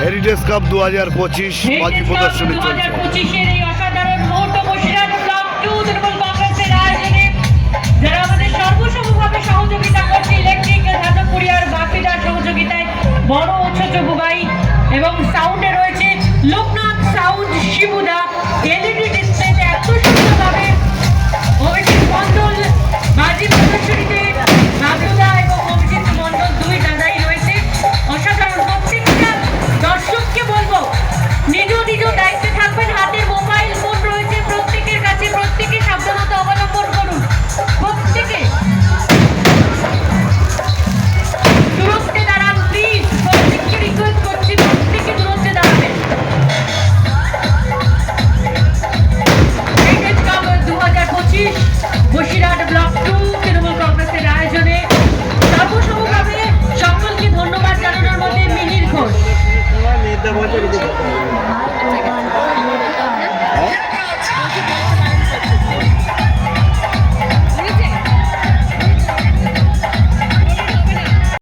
Heritage cup 2025 বাজি প্রদর্শনী চলছে। এই অসাধারণ মুহূর্ত বসিরহাট ব্লক 2 তৃণমূল কংগ্রেসের আয়োজনে যারা আমাদের সর্বসমভাবে সহযোগিতা করছে, ইলেকট্রিক্যাল ধাতবপুরিয়ার বাপিদার সহযোগিতায় বড় ও ছোট বুবাই এবং সাউন্ডে রয়েছে লোকনাথ সাউন্ড শিবুদা। এলইডি ডিসপ্লেতে এত সুন্দরভাবে অভিজিৎ মণ্ডল বাজি প্রদর্শনীতে বাবলুদা এবং অভিজিৎ মণ্ডল দুই দাদাই রয়েছে। অসাধারণ। প্রত্যেকটা দর্শককে বলবো নিজ নিজ দায়িত্বে থাকবেন। হাতের মোবাইল ফোন রয়েছে প্রত্যেকের কাছে, প্রত্যেকে সাবধানতা অবলম্বন করুন। প্রত্যেকে দূরত্বে দাঁড়ান প্লিজ, প্রত্যেককে রিকোয়েস্ট করছি প্রত্যেকে দূরত্বে দাঁড়াবেন। Heritage cup 2025 Basirhat block 2 Trinamool কংগ্রেসের আয়োজনে সর্বসমভাবে সকলকে ধন্যবাদ জানানোর মধ্যে মিহির ঘোষ।